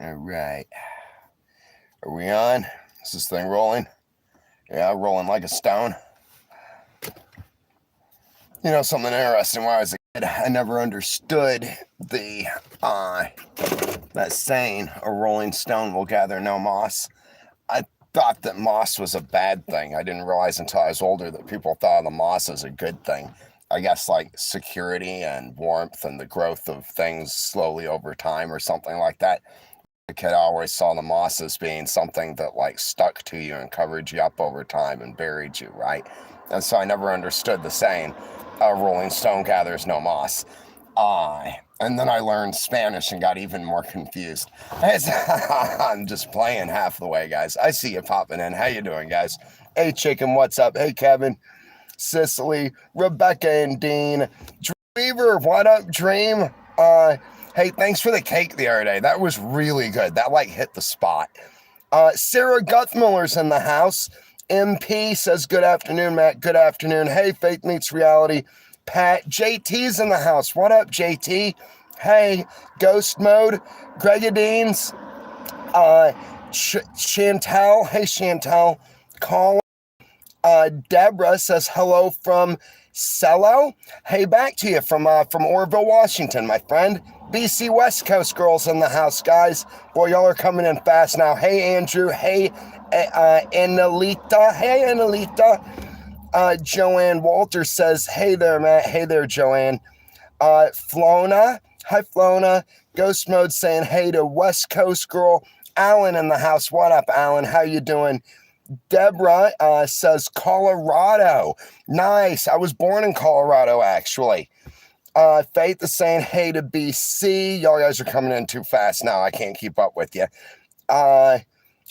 All right. Are we on? Is this thing rolling? Yeah, rolling like a stone. You know, something interesting when I was a kid, I never understood the, that saying, a rolling stone will gather no moss. I thought that moss was a bad thing. I didn't realize until I was older that people thought of the moss as a good thing. I guess like security and warmth and the growth of things slowly over time or something like that. A kid, I always saw the moss as being something that like stuck to you and covered you up over time and buried you, right? And so I never understood the saying, "A rolling stone gathers no moss." And then I learned Spanish and got even more confused. I'm just playing half the way, guys. I see you popping in. How you doing, guys? Hey, Chicken, what's up? Hey, Kevin, Cicely, Rebecca, and Dean. Dreamer, what up, Dream? Hey, thanks for the cake the other day. That was really good. That like hit the spot. Sarah Guthmiller's in the house. MP says, good afternoon, Matt. Good afternoon. Hey, Faith Meets Reality. Pat, JT's in the house. What up, JT? Hey, Ghost Mode. Gregadines. Chantel. Hey, Chantel. Colin. Deborah says hello from Cello. Hey, back to you from Orville, Washington, my friend. BC West Coast girls in the house, guys. Boy, y'all are coming in fast now. Hey, Andrew. Hey, Annalita. Hey, Annalita. Joanne Walter says, hey there, Matt. Hey there, Joanne. Flona. Hi, Flona. Ghost Mode saying hey to West Coast girl. Alan in the house. What up, Alan? How you doing? Deborah says Colorado. Nice. I was born in Colorado, actually. Faith is saying hey to BC. Y'all guys are coming in too fast now. I can't keep up with you.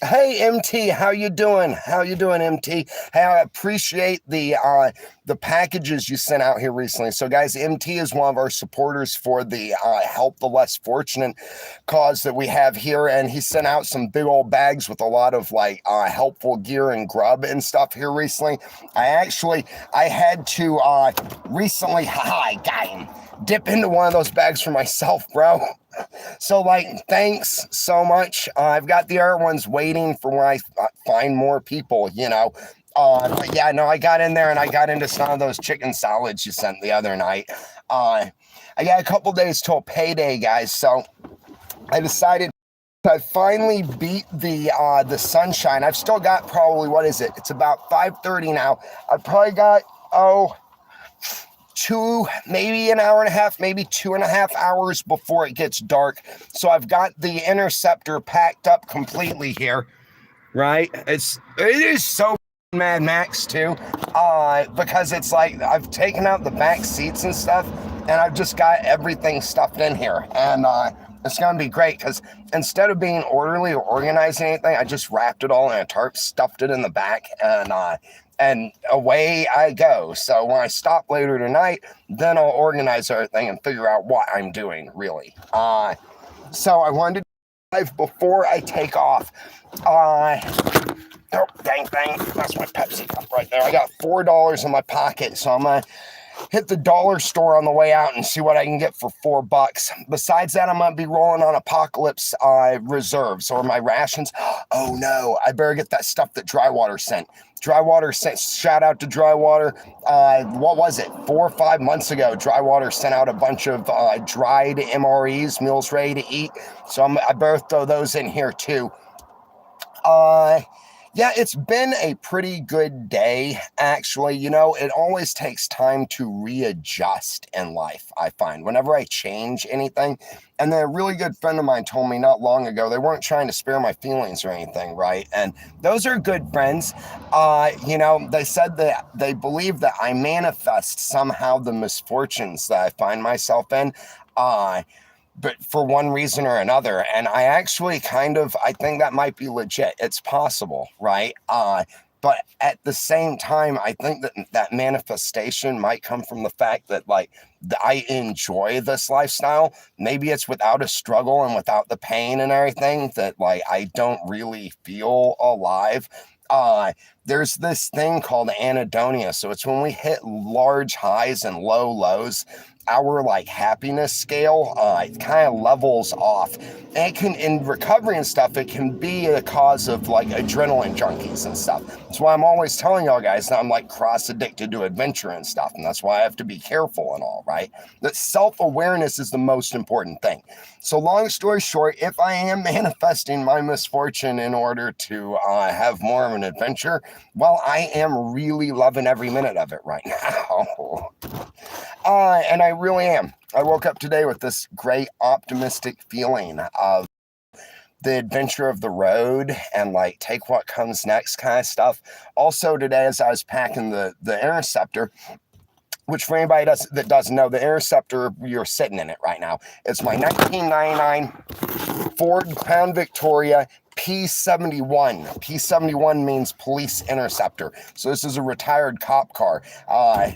Hey, MT, how you doing? How you doing, MT? Hey, I appreciate the packages you sent out here recently. So, guys, MT is one of our supporters for the Help the Less Fortunate cause that we have here, and he sent out some big old bags with a lot of like helpful gear and grub and stuff here recently. I had to recently, I got him, dip into one of those bags for myself, bro. So, like, thanks so much. I've got the other ones waiting for when I find more people, you know. But yeah, no, I got in there and I got into some of those chicken salads you sent the other night. I got a couple days till payday, guys. So I decided I finally beat the sunshine. I've still got probably, what is it? It's about 5:30 now. I've probably got, maybe an hour and a half, maybe 2.5 hours before it gets dark. So I've got the Interceptor packed up completely here, right? It is so Mad Max too, because it's like I've taken out the back seats and stuff, and I've just got everything stuffed in here, and it's gonna be great because instead of being orderly or organizing anything, I just wrapped it all in a tarp, stuffed it in the back, and away I go. So when I stop later tonight, then I'll organize everything and figure out what I'm doing, really. So I wanted to drive before I take off. Oh, dang. That's my Pepsi cup right there. I got $4 in my pocket, so I'm going to hit the dollar store on the way out and see what I can get for $4. Besides that, I'm going to be rolling on Apocalypse reserves or my rations. Oh, no. I better get that stuff that Drywater sent. Drywater sent, shout out to Drywater. What was it? 4 or 5 months ago, Drywater sent out a bunch of dried MREs, meals ready to eat. So I better throw those in here too. Yeah, it's been a pretty good day, actually. You know, it always takes time to readjust in life, I find, whenever I change anything. And then a really good friend of mine told me not long ago, they weren't trying to spare my feelings or anything, right? And those are good friends. You know, they said that they believe that I manifest somehow the misfortunes that I find myself in. But for one reason or another. And I actually I think that might be legit. It's possible, right? But at the same time, I think that manifestation might come from the fact that like I enjoy this lifestyle. Maybe it's without a struggle and without the pain and everything that like I don't really feel alive. There's this thing called anhedonia. So it's when we hit large highs and low lows. our like happiness scale, it kind of levels off. And it can, in recovery and stuff, it can be a cause of like adrenaline junkies and stuff. That's why I'm always telling y'all guys that I'm like cross addicted to adventure and stuff. And that's why I have to be careful and all, right? That self-awareness is the most important thing. So long story short, if I am manifesting my misfortune in order to have more of an adventure, well, I am really loving every minute of it right now. And I really am. I woke up today with this great optimistic feeling of the adventure of the road and like take what comes next kind of stuff. Also today, as I was packing the Interceptor, which for anybody that doesn't know, the Interceptor, you're sitting in it right now. It's my 1999 Ford Crown Victoria P71. P71 means Police Interceptor. So this is a retired cop car.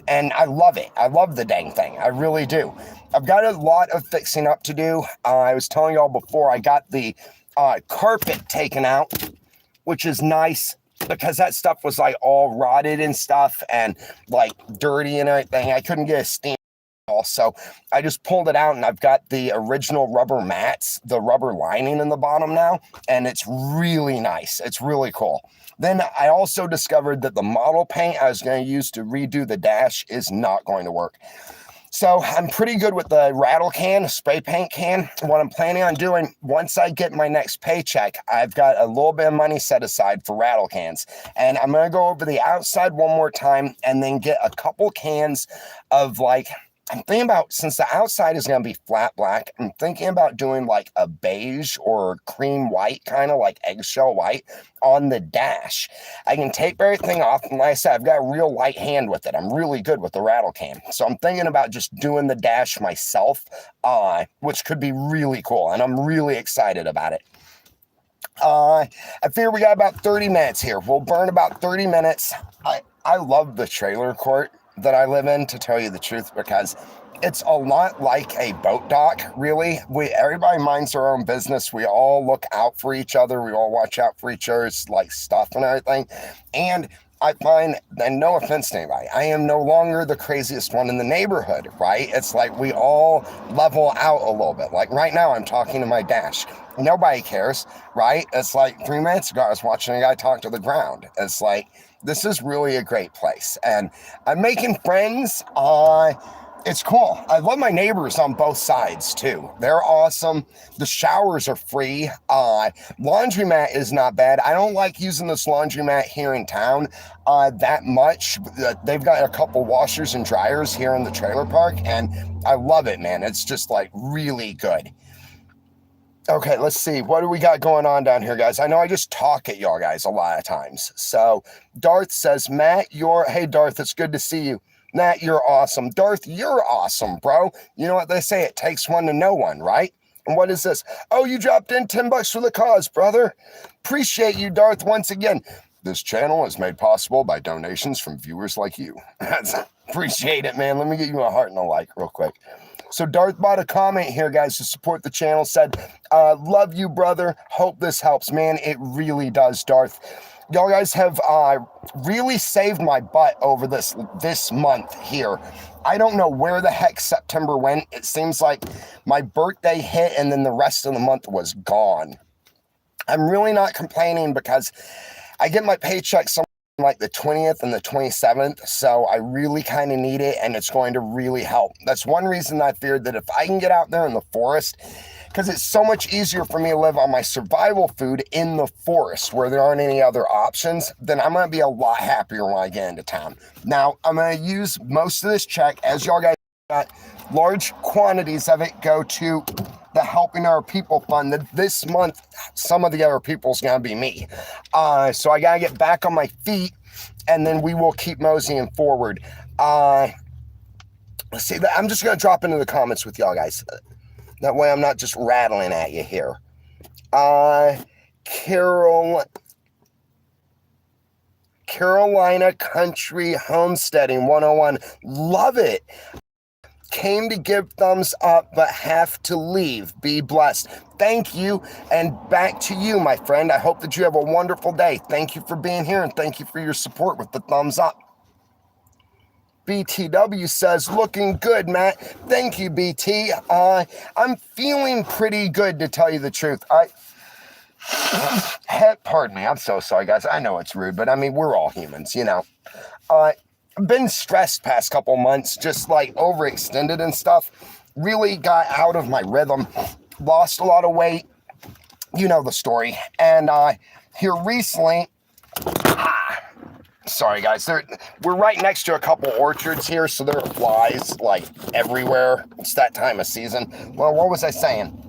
And I love it. I love the dang thing. I really do. I've got a lot of fixing up to do. I was telling y'all before, I got the carpet taken out, which is nice, because that stuff was like all rotted and stuff and like dirty and everything. I couldn't get a steam also. I just pulled it out and I've got the original rubber mats, the rubber lining in the bottom now, and it's really nice. It's really cool. Then I also discovered that the model paint I was going to use to redo the dash is not going to work. So I'm pretty good with the rattle can, spray paint can. What I'm planning on doing, once I get my next paycheck, I've got a little bit of money set aside for rattle cans. And I'm going to go over the outside one more time and then get a couple cans of like, I'm thinking about, since the outside is going to be flat black, I'm thinking about doing like a beige or cream white, kind of like eggshell white on the dash. I can tape everything off, and like I said, I've got a real light hand with it. I'm really good with the rattle can. So I'm thinking about just doing the dash myself, which could be really cool, and I'm really excited about it. I figure we got about 30 minutes here. We'll burn about 30 minutes. I love the trailer court that I live in, to tell you the truth, because it's a lot like a boat dock, really. Everybody minds their own business. We all look out for each other. We all watch out for each other's like stuff and everything. And I find, and no offense to anybody, I am no longer the craziest one in the neighborhood, right? It's like we all level out a little bit. Like right now, I'm talking to my dash. Nobody cares, right? It's like 3 minutes ago, I was watching a guy talk to the ground. It's like, this is really a great place. And I'm making friends. It's cool. I love my neighbors on both sides too. They're awesome. The showers are free. Laundromat is not bad. I don't like using this laundromat here in town that much. They've got a couple washers and dryers here in the trailer park, and I love it, man. It's just like really good. Okay, let's see. What do we got going on down here, guys? I know I just talk at y'all guys a lot of times. So Darth says, Matt, hey, Darth, it's good to see you. Matt, you're awesome. Darth, you're awesome, bro. You know what they say? It takes one to know one, right? And what is this? Oh, you dropped in $10 for the cause, brother. Appreciate you, Darth, once again. This channel is made possible by donations from viewers like you. Appreciate it, man. Let me get you a heart and a like real quick. So Darth bought a comment here, guys, to support the channel. Said, love you, brother. Hope this helps, man. It really does, Darth. Y'all guys have really saved my butt over this month here. I don't know where the heck September went. It seems like my birthday hit and then the rest of the month was gone. I'm really not complaining because I get my paycheck somewhere like the 20th and the 27th, so I really kind of need it, and it's going to really help. That's one reason I feared that if I can get out there in the forest, because it's so much easier for me to live on my survival food in the forest where there aren't any other options, then I'm going to be a lot happier when I get into town. Now, I'm going to use most of this check, as y'all guys got large quantities of it go to the Helping Our People Fund. This month, some of the other people's going to be me. So I got to get back on my feet, and then we will keep moseying forward. Let's see, I'm just going to drop into the comments with y'all guys. That way I'm not just rattling at you here. Carolina Country Homesteading 101. Love it. Came to give thumbs up, but have to leave. Be blessed. Thank you, and back to you, my friend. I hope that you have a wonderful day. Thank you for being here, and thank you for your support with the thumbs up. BTW says, looking good, Matt. Thank you, BT. I'm feeling pretty good, to tell you the truth. Pardon me, I'm so sorry, guys. I know it's rude, but I mean, we're all humans, you know. I've been stressed past couple months, just like overextended and stuff. Really got out of my rhythm, lost a lot of weight. You know the story. And here recently, sorry guys, we're right next to a couple orchards here, so there are flies like everywhere. It's that time of season. Well, what was I saying?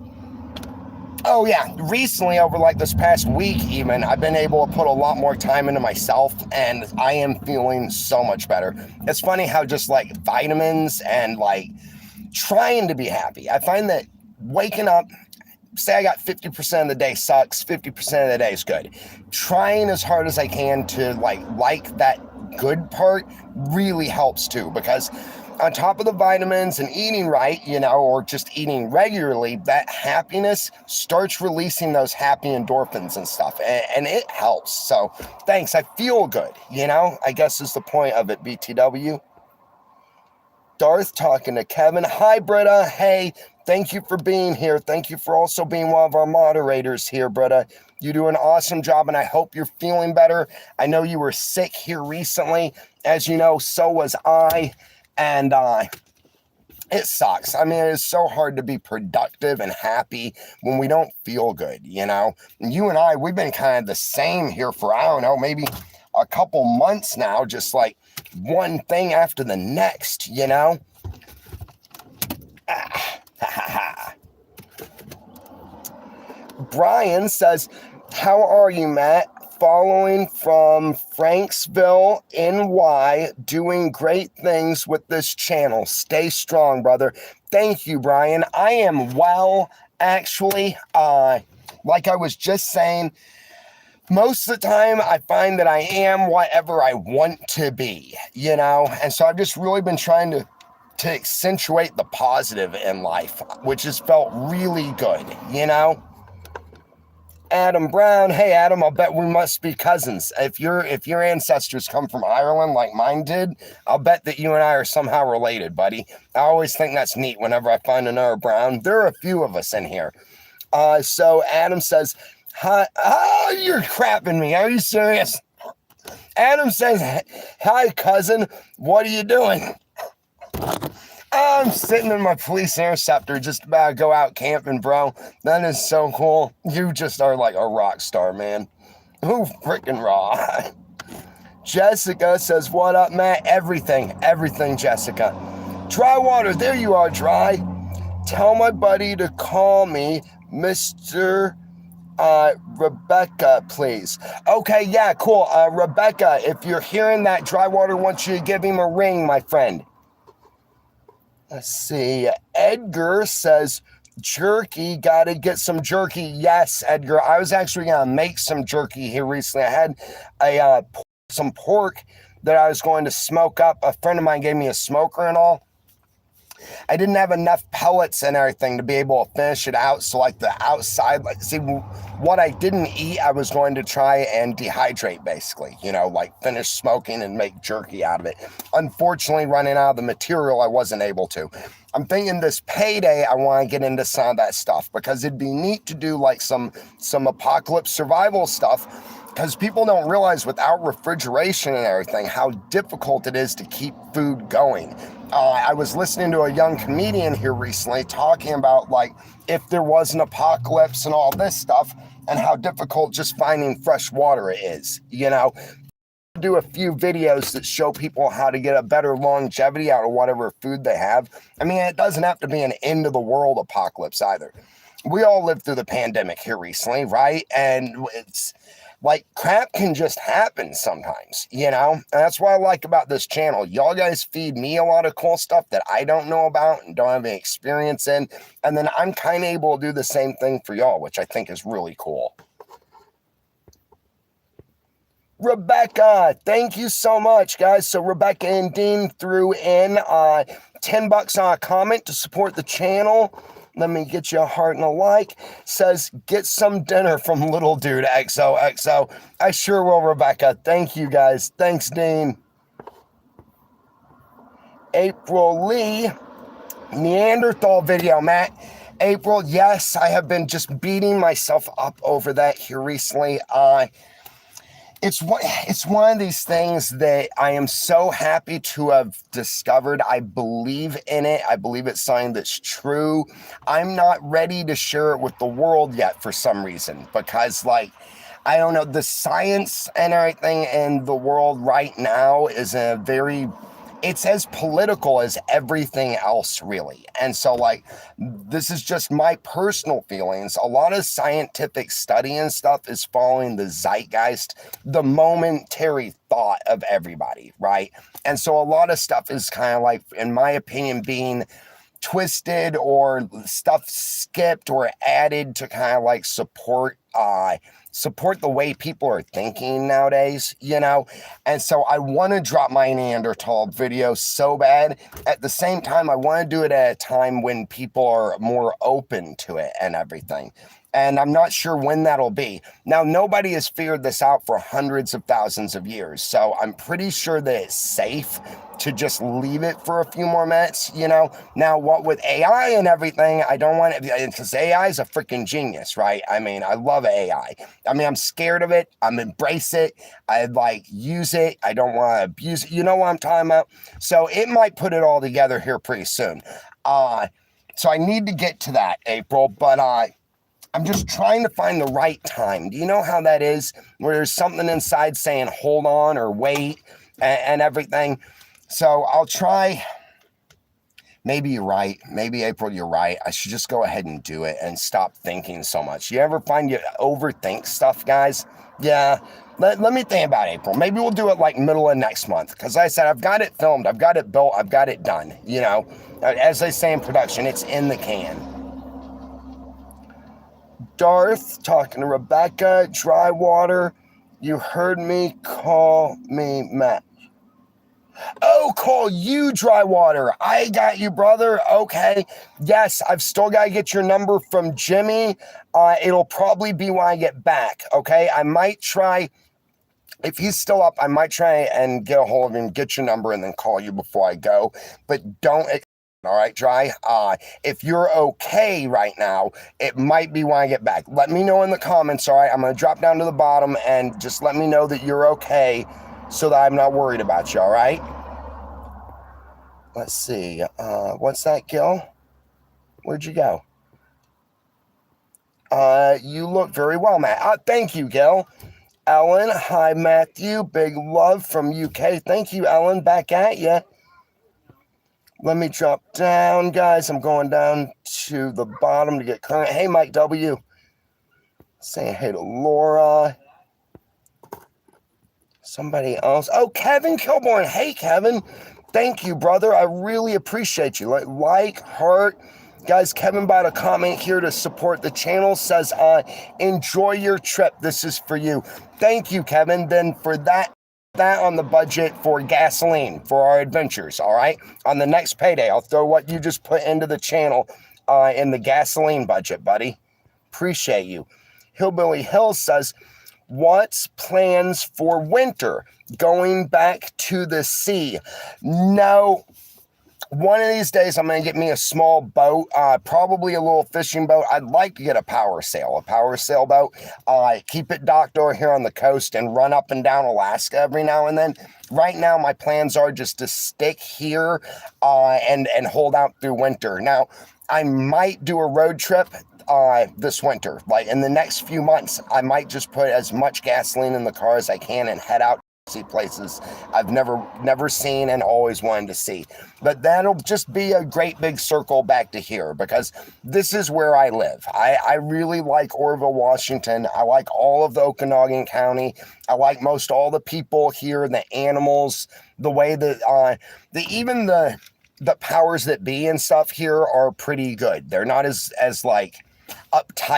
Oh yeah, recently, over like this past week even, I've been able to put a lot more time into myself, and I am feeling so much better. It's funny how just like vitamins and like trying to be happy. I find that waking up, say I got 50% of the day sucks, 50% of the day is good. Trying as hard as I can to like that good part really helps too, because on top of the vitamins and eating right, you know, or just eating regularly, that happiness starts releasing those happy endorphins and stuff, and it helps. So thanks, I feel good, you know, I guess is the point of it, BTW. Darth talking to Kevin. Hi, Britta. Hey, thank you for being here. Thank you for also being one of our moderators here, Britta. You do an awesome job, and I hope you're feeling better. I know you were sick here recently. As you know, so was I. And it sucks. I mean, it's so hard to be productive and happy when we don't feel good, you know? And you and I, we've been kind of the same here for, I don't know, maybe a couple months now, just like one thing after the next, you know? Brian says, how are you, Matt? Following from Franksville, NY, doing great things with this channel. Stay strong, brother. Thank you, Brian. I am well, actually. Like I was just saying, most of the time I find that I am whatever I want to be, you know? And so I've just really been trying to accentuate the positive in life, which has felt really good, you know? Adam Brown. Hey, Adam, I'll bet we must be cousins. If your ancestors come from Ireland like mine did, I'll bet that you and I are somehow related, buddy. I always think that's neat whenever I find another Brown. There are a few of us in here. So Adam says, hi. Oh, you're crapping me. Are you serious? Adam says, hi, cousin. What are you doing? I'm sitting in my police interceptor just about to go out camping, bro. That is so cool. You just are like a rock star, man. Who freaking raw? Jessica says, what up, Matt? Everything, Jessica. Dry water, there you are, Dry. Tell my buddy to call me Mr. Rebecca, please. Okay, yeah, cool. Rebecca, if you're hearing that, Dry water wants you to give him a ring, my friend. Let's see. Edgar says, jerky, gotta get some jerky. Yes, Edgar. I was actually gonna make some jerky here recently. I had some pork that I was going to smoke up. A friend of mine gave me a smoker and all. I didn't have enough pellets and everything to be able to finish it out. So like the outside, like, see, what I didn't eat, I was going to try and dehydrate, basically, you know, like finish smoking and make jerky out of it. Unfortunately, running out of the material, I wasn't able to. I'm thinking this payday, I want to get into some of that stuff, because it'd be neat to do like some apocalypse survival stuff, because people don't realize without refrigeration and everything how difficult it is to keep food going. I was listening to a young comedian here recently talking about like if there was an apocalypse and all this stuff, and how difficult just finding fresh water is, you know. Do a few videos that show people how to get a better longevity out of whatever food they have. I mean, it doesn't have to be an end of the world apocalypse either. We all lived through the pandemic here recently, right? And it's like crap can just happen sometimes, you know? And that's what I like about this channel. Y'all guys feed me a lot of cool stuff that I don't know about and don't have any experience in. And then I'm kind of able to do the same thing for y'all, which I think is really cool. Rebecca, thank you so much, guys. So Rebecca and Dean threw in $10 on a comment to support the channel. Let me get you a heart and a like. Says, get some dinner from little dude XOXO. I sure will, Rebecca. Thank you, guys. Thanks, Dean. April Lee, Neanderthal video, Matt. April, yes, I have been just beating myself up over that here recently. It's one of these things that I am so happy to have discovered. I believe in it. I believe it's something that's true. I'm not ready to share it with the world yet for some reason, because like, I don't know, the science and everything in the world right now is it's as political as everything else, really. And so, like, this is just my personal feelings. A lot of scientific study and stuff is following the zeitgeist, the momentary thought of everybody, right? And so a lot of stuff is kind of like, in my opinion, being twisted or stuff skipped or added to kind of like support the way people are thinking nowadays, you know? And so I want to drop my Neanderthal video so bad. At the same time, I want to do it at a time when people are more open to it and everything. And I'm not sure when that'll be. Now, nobody has figured this out for hundreds of thousands of years, so I'm pretty sure that it's safe to just leave it for a few more minutes, you know? Now, what with AI and everything, I don't want it, because AI is a freaking genius, right? I mean, I love AI. I mean, I'm scared of it. I'm embrace it. I like use it. I don't want to abuse it. You know what I'm talking about? So it might put it all together here pretty soon. So I need to get to that, April, but I'm just trying to find the right time. Do you know how that is? Where there's something inside saying, hold on or wait and everything. So I'll try. Maybe you're right. Maybe, April, you're right. I should just go ahead and do it and stop thinking so much. You ever find you overthink stuff, guys? Yeah. Let me think about April. Maybe we'll do it like middle of next month. Because like I said, I've got it filmed. I've got it built. I've got it done. You know, as they say in production, it's in the can. Darth talking to Rebecca, dry water. You heard me, call me Matt. Oh, call you dry water. I got you, brother. Okay. Yes, I've still got to get your number from Jimmy. It'll probably be when I get back. Okay. I might try, if he's still up, I might try and get a hold of him, get your number, and then call you before I go. But don't. All right, Dry. If you're okay right now, it might be when I get back. Let me know in the comments, all right? I'm going to drop down to the bottom and just let me know that you're okay so that I'm not worried about you, all right? Let's see. What's that, Gil? Where'd you go? You look very well, Matt. Thank you, Gil. Ellen, hi, Matthew. Big love from UK. Thank you, Ellen. Back at you. Let me drop down, guys. I'm going down to the bottom to get current. Hey, Mike W. Saying hey to Laura. Somebody else. Oh, Kevin Kilborn. Hey, Kevin. Thank you, brother. I really appreciate you. Like, heart. Guys, Kevin bought a comment here to support the channel. Says, enjoy your trip. This is for you. Thank you, Kevin. Then for that on the budget for gasoline for our adventures, all right? On the next payday, I'll throw what you just put into the channel in the gasoline budget, buddy. Appreciate you. Hillbilly Hill says, what's plans for winter? Going back to the sea? No. One of these days, I'm going to get me a small boat, probably a little fishing boat. I'd like to get a power sailboat, keep it docked over here on the coast and run up and down Alaska every now and then. Right now, my plans are just to stick here and hold out through winter. Now, I might do a road trip this winter. Like in the next few months, I might just put as much gasoline in the car as I can and head out see places I've never seen and always wanted to see. But that'll just be a great big circle back to here because this is where I live. I really like Orville, Washington. I like all of the Okanagan County. I like most all the people here, the animals, the way that even the powers that be and stuff here are pretty good. They're not as like uptight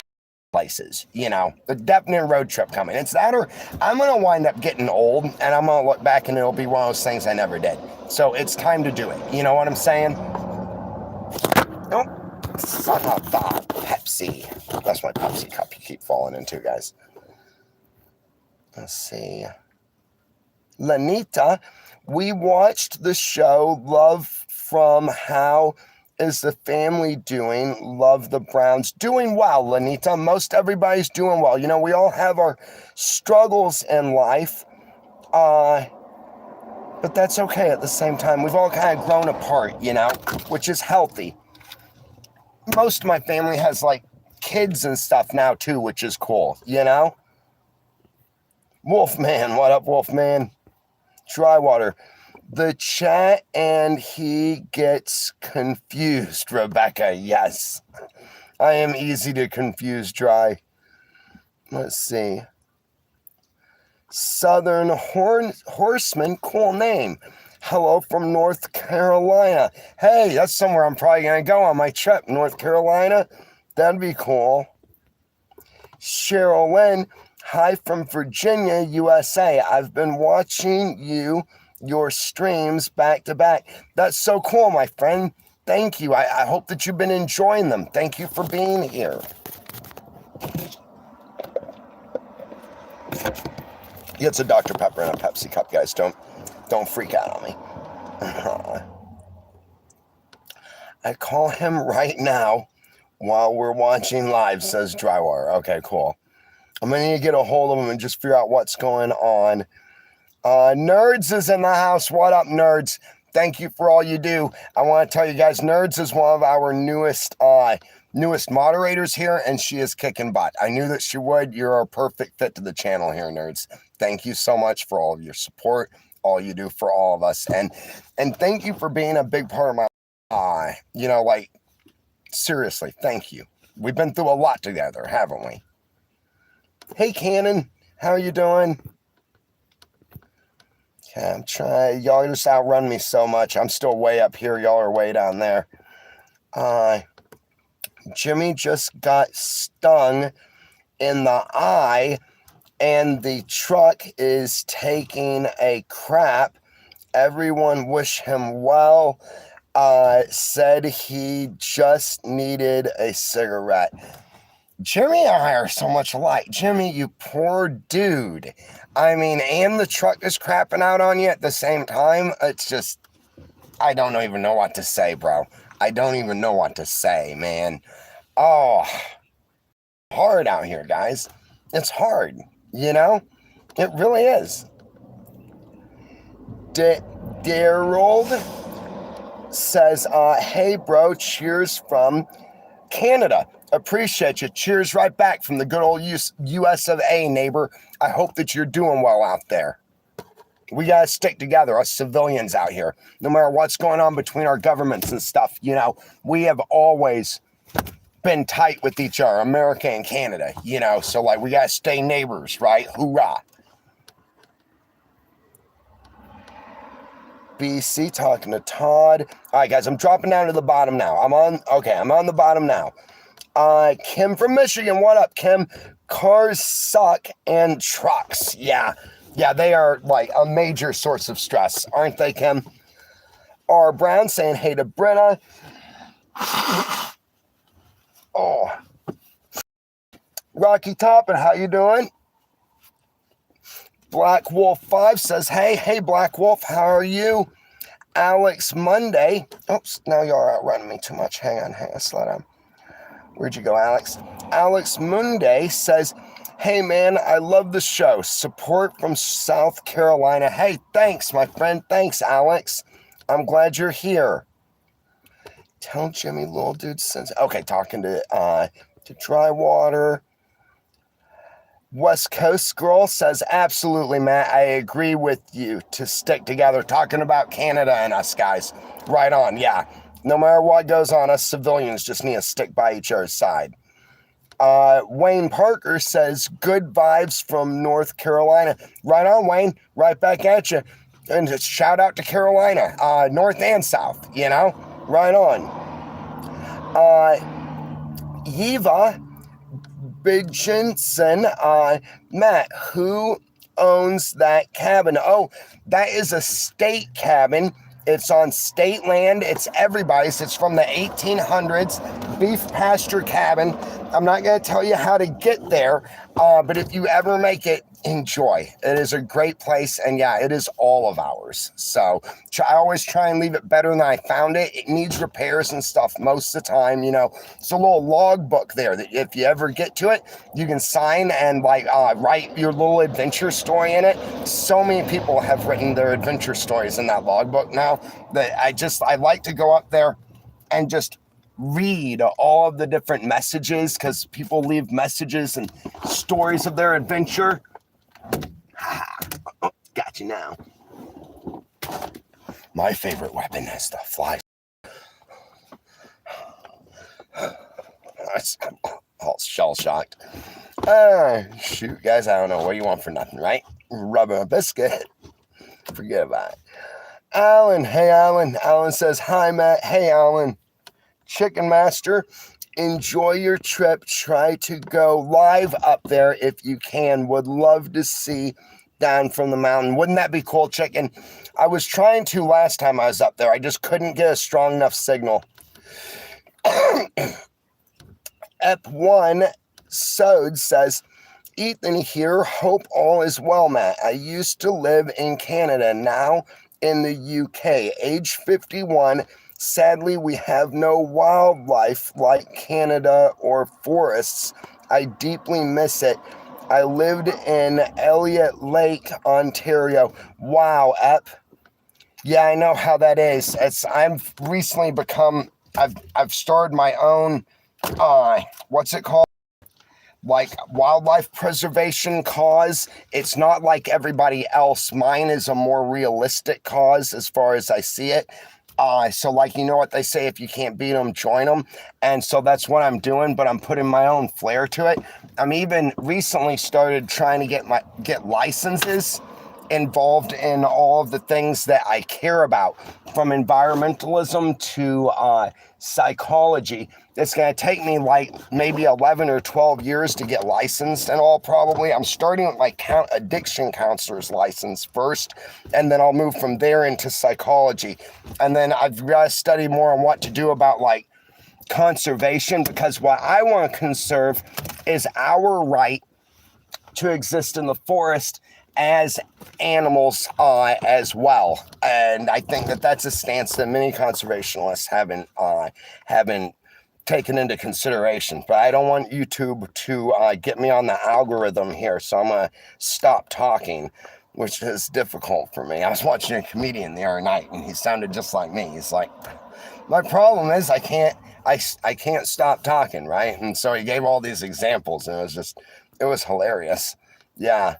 places, you know. The definite road trip coming. It's that or I'm going to wind up getting old and I'm going to look back and it'll be one of those things I never did. So it's time to do it. You know what I'm saying? Don't son of a Pepsi. That's my Pepsi cup you keep falling into, guys. Let's see. Lanita, we watched the show Love from how is the family doing? Love the Browns. Doing well, Lanita. Most everybody's doing well. You know, we all have our struggles in life. But that's okay at the same time. We've all kind of grown apart, you know, which is healthy. Most of my family has, like, kids and stuff now, too, which is cool, you know? Wolfman, what up, Wolfman? Drywater. The chat and he gets confused, Rebecca. Yes. I am easy to confuse, Dry. Let's see. Southern Horseman, cool name. Hello from North Carolina. Hey, that's somewhere I'm probably going to go on my trip. North Carolina? That'd be cool. Cheryl Lynn, hi from Virginia, USA. I've been watching your streams back to back. That's so cool, my friend. Thank you. I hope that you've been enjoying them. Thank you for being here. It's a Dr. Pepper and a Pepsi cup, guys. Don't freak out on me. I call him right now while we're watching live, says Drywire. Okay, cool. I'm going to need to get a hold of him and just figure out what's going on. Nerds is in the house. What up, Nerds? Thank you for all you do. I want to tell you guys, Nerds is one of our newest moderators here, and she is kicking butt. I knew that she would. You're a perfect fit to the channel here, Nerds. Thank you so much for all of your support, all you do for all of us, and thank you for being a big part of my you know, like, seriously, thank you. We've been through a lot together, haven't we? Hey, Cannon, how are you doing? Okay, I'm trying. Y'all just outrun me so much. I'm still way up here. Y'all are way down there. Jimmy just got stung in the eye, and the truck is taking a crap. Everyone wish him well. Said he just needed a cigarette. Jimmy and I are so much alike. Jimmy, you poor dude. I mean, and the truck is crapping out on you at the same time. It's just, I don't even know what to say, bro. I don't even know what to say, man. Oh, hard out here, guys. It's hard, you know? It really is. Daryl says, hey, bro, cheers from Canada. Appreciate you. Cheers right back from the good old US of A, neighbor. I hope that you're doing well out there. We got to stick together, us civilians out here. No matter what's going on between our governments and stuff, you know, we have always been tight with each other, America and Canada, you know, so, like, we got to stay neighbors, right? Hoorah. BC talking to Todd. All right, guys, I'm dropping down to the bottom now. I'm on the bottom now. Kim from Michigan. What up, Kim? Cars suck and trucks. Yeah, they are, like, a major source of stress, aren't they, Kim? R. Brown saying hey to Brenna. Oh. Rocky Toppin, how you doing? Black Wolf 5 says, hey, Black Wolf, how are you? Alex Monday. Oops, now you're outrunning me too much. Hang on, slow down. Where'd you go, Alex? Alex Monday says, hey, man, I love the show. Support from South Carolina. Hey, thanks, my friend. Thanks, Alex. I'm glad you're here. Tell Jimmy, little dude says, okay, talking to Drywater. West Coast Girl says, absolutely, Matt. I agree with you to stick together. Talking about Canada and us, guys. Right on, yeah. No matter what goes on, us civilians just need to stick by each other's side. Wayne Parker says, good vibes from North Carolina. Right on, Wayne. Right back at you. And just shout out to Carolina, North and South, you know? Right on. Eva Big Jensen, Matt, who owns that cabin? Oh, that is a state cabin. It's on state land. It's everybody's. It's from the 1800s, beef pasture cabin. I'm not going to tell you how to get there, but if you ever make it enjoy. It is a great place, and yeah, it is all of ours. So I always try and leave it better than I found it. It needs repairs and stuff most of the time, you know. It's a little log book there that if you ever get to it, you can sign and like write your little adventure story in it. So many people have written their adventure stories in that log book now that I like to go up there and just read all of the different messages, because people leave messages and stories of their adventure. Oh, got you now. My favorite weapon is the fly. I'm all shell-shocked. Shoot, guys, I don't know what you want for nothing, right? Rubber a biscuit. Forget about it. Alan, hey, Alan. Alan says, hi, Matt. Hey, Alan. Chicken Master, enjoy your trip. Try to go live up there if you can. Would love to see down from the mountain. Wouldn't that be cool, Chicken? I was trying to last time I was up there. I just couldn't get a strong enough signal. Ep1 Sode says, Ethan here. Hope all is well, Matt. I used to live in Canada, now in the UK. Age 51. Sadly, we have no wildlife like Canada or forests. I deeply miss it. I lived in Elliott Lake, Ontario. Wow, Ep. Yeah, I know how that is. I've recently become, I've started my own, what's it called? Like wildlife preservation cause. It's not like everybody else. Mine is a more realistic cause as far as I see it. So like, you know what they say, if you can't beat them, join them. And so that's what I'm doing, but I'm putting my own flair to it. I'm even recently started trying to get licenses involved in all of the things that I care about, from environmentalism to psychology. It's going to take me like maybe 11 or 12 years to get licensed and all, probably. I'm starting with my addiction counselor's license first, and then I'll move from there into psychology. And then I've got to study more on what to do about like conservation, because what I want to conserve is our right to exist in the forest as animals as well. And I think that that's a stance that many conservationists haven't taken into consideration. But I don't want YouTube to get me on the algorithm here, so I'm going to stop talking, which is difficult for me. I was watching a comedian the other night, and he sounded just like me. He's like, my problem is I can't stop talking, right? And so he gave all these examples, and it was hilarious. Yeah.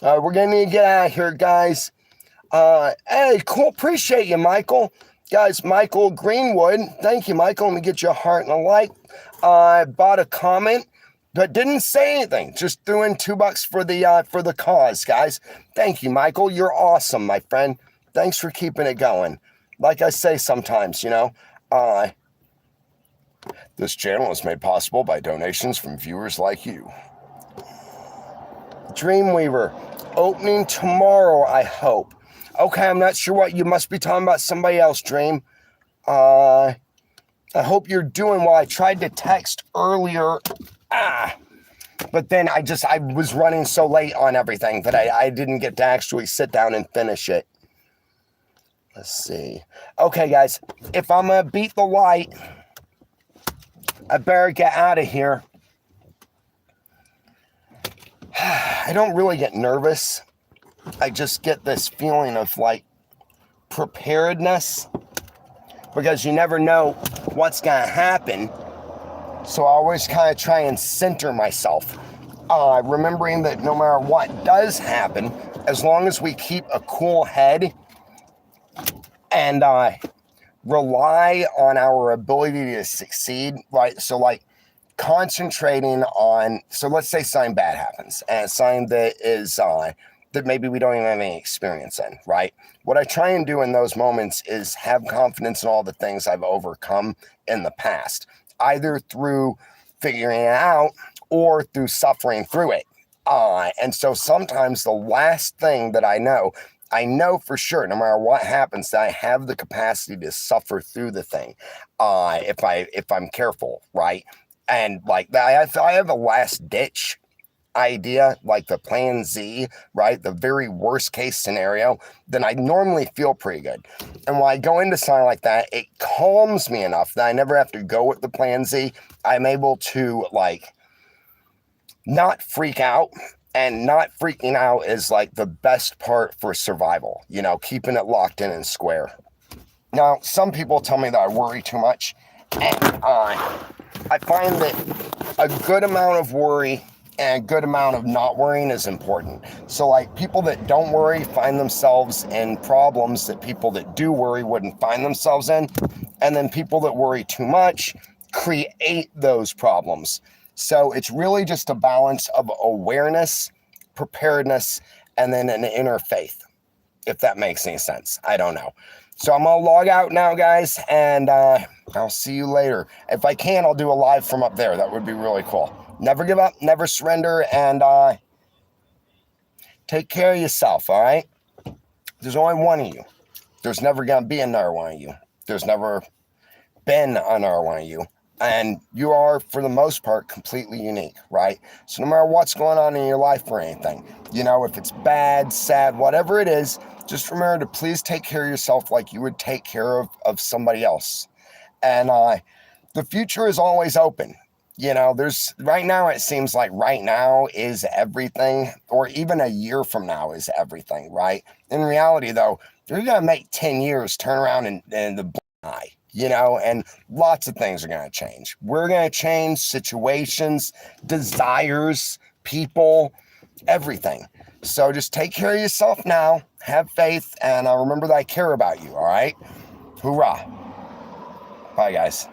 We're going to need to get out of here, guys. Hey, cool. Appreciate you, Michael. Guys, Michael Greenwood. Thank you, Michael. Let me get you a heart and a like. Bought a comment, but didn't say anything. Just threw in $2 for the cause, guys. Thank you, Michael. You're awesome, my friend. Thanks for keeping it going. Like I say sometimes, you know, this channel is made possible by donations from viewers like you. Dreamweaver, opening tomorrow, I hope. Okay, I'm not sure what you must be talking about. Somebody else, Dream. I hope you're doing well. I tried to text earlier, but then I was running so late on everything that I didn't get to actually sit down and finish it. Let's see. Okay, guys, if I'm going to beat the light, I better get out of here. I don't really get nervous. I just get this feeling of like preparedness, because you never know what's going to happen. So I always kind of try and center myself, remembering that no matter what does happen, as long as we keep a cool head and rely on our ability to succeed, right? So like concentrating on, so let's say something bad happens, and something that is that maybe we don't even have any experience in, right? What I try and do in those moments is have confidence in all the things I've overcome in the past, either through figuring it out or through suffering through it. And so sometimes the last thing that I know for sure, no matter what happens, that I have the capacity to suffer through the thing, if I'm careful, right? And like I have a last ditch idea, like the plan Z, right? The very worst case scenario, then I normally feel pretty good. And when I go into something like that, it calms me enough that I never have to go with the plan Z. I'm able to like not freak out. And not freaking out is like the best part for survival, you know, keeping it locked in and square. Now, some people tell me that I worry too much. And I find that a good amount of worry and a good amount of not worrying is important. So like people that don't worry find themselves in problems that people that do worry wouldn't find themselves in. And then people that worry too much create those problems. So it's really just a balance of awareness, preparedness, and then an inner faith, if that makes any sense. I don't know. So I'm going to log out now, guys, and I'll see you later. If I can, I'll do a live from up there. That would be really cool. Never give up, never surrender, and take care of yourself, all right? There's only one of you. There's never going to be another one of you. There's never been another one of you. And you are, for the most part, completely unique, right? So no matter what's going on in your life or anything, you know, if it's bad, sad, whatever it is, just remember to please take care of yourself like you would take care of somebody else. And the future is always open. You know, right now, it seems like right now is everything, or even a year from now is everything, right? In reality, though, you're going to make 10 years turn around and the blind eye. You know, and lots of things are going to change. We're going to change situations, desires, people, everything. So just take care of yourself now, have faith, and remember that I care about you, all right? Hoorah. Bye, guys.